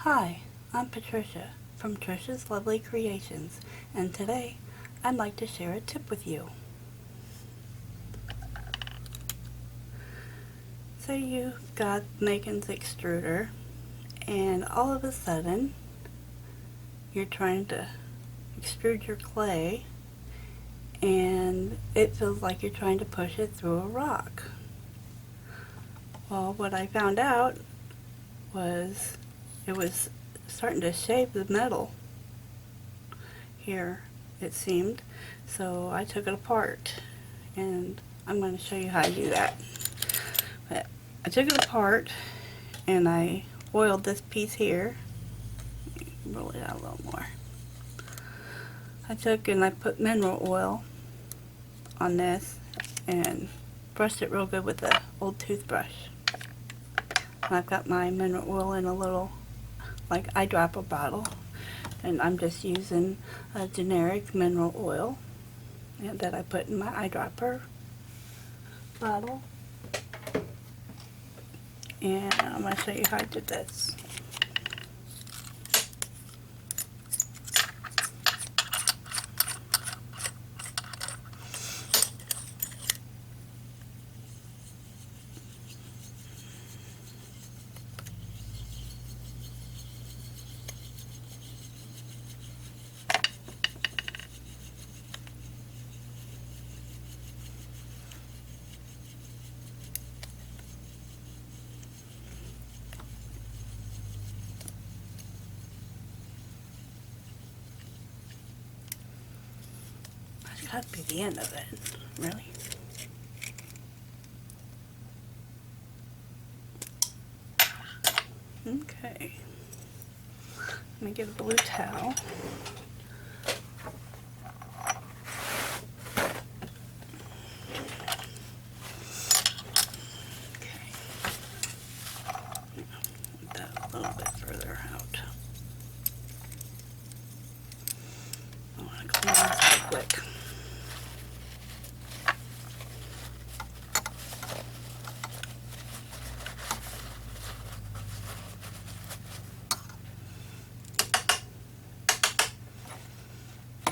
Hi, I'm Patricia from Trisha's Lovely Creations, and today I'd like to share a tip with you. So you've got Megan's extruder, and all of a sudden you're trying to extrude your clay, and it feels like you're trying to push it through a rock. Well, what I found out was it was starting to shave the metal here, it seemed. So I took it apart, and I'm going to show you how I do that. But I took it apart and I oiled this piece here. Roll it out a little more. I took and I put mineral oil on this and brushed it real good with the old toothbrush. And I've got my mineral oil in a little like eyedropper bottle, and I'm just using a generic mineral oil that I put in my eyedropper bottle. And I'm going to show you how I did this. That'd be the end of it, really. Okay. Let me get a blue towel. Okay. Move that a little bit further out. I want to clean this real quick.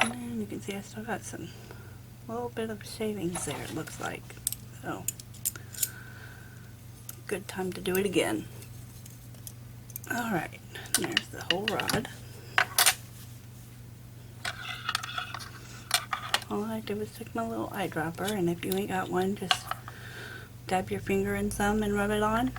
And you can see I still got some little bit of shavings there, it looks like. So, good time to do it again. Alright, there's the whole rod. All I did was take my little eyedropper, and if you ain't got one, just dab your finger in some and rub it on.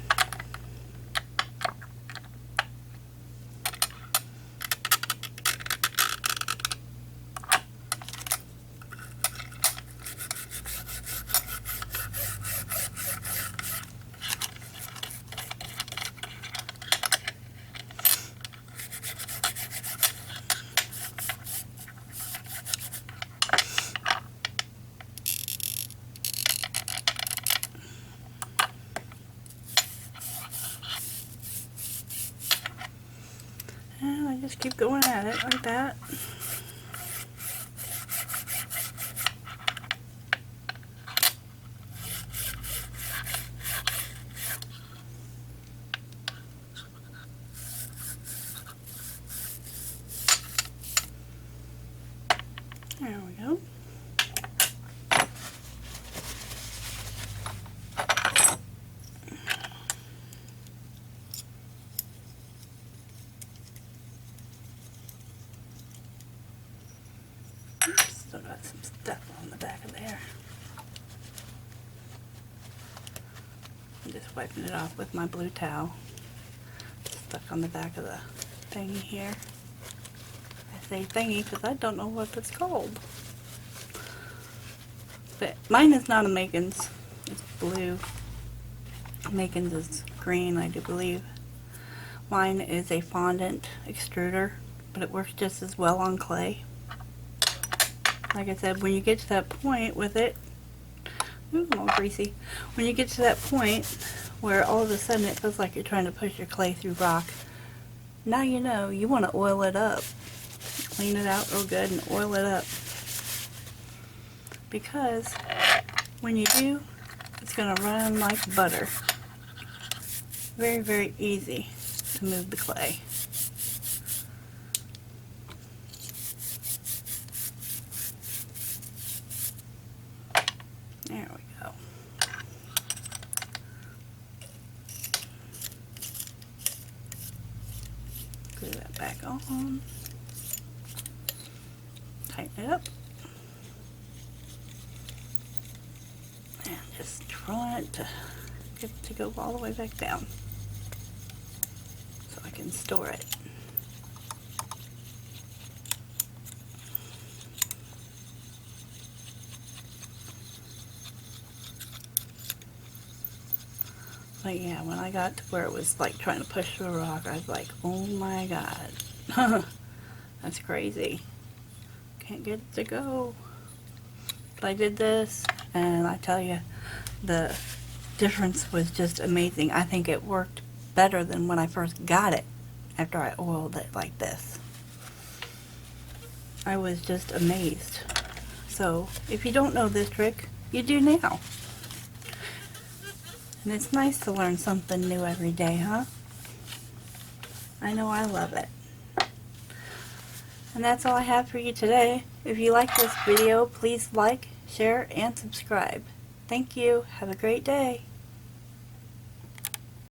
And I just keep going at it like that. There we go. Oops, still got some stuff on the back of there. I'm just wiping it off with my blue towel. Stuck on the back of the thingy here. I say thingy because I don't know what it's called. But mine is not a Megan's. It's blue. Megan's is green, I do believe. Mine is a fondant extruder, but it works just as well on clay. Like I said, when you get to that point with it, ooh, a little greasy. When you get to that point where all of a sudden it feels like you're trying to push your clay through rock, now you know you want to oil it up. Clean it out real good and oil it up. Because when you do, it's going to run like butter. Very, very easy to move the clay. on. Tighten it up. And just try it to get it to go all the way back down so I can store it. But yeah, when I got to where it was like trying to push through a rock, I was like, oh my god. That's crazy. Can't get it to go. But I did this, and I tell you, the difference was just amazing. I think it worked better than when I first got it, after I oiled it like this. I was just amazed. So, if you don't know this trick, you do now. And it's nice to learn something new every day, huh? I know I love it. And that's all I have for you today. If you like this video, please like, share, and subscribe. Thank you. Have a great day.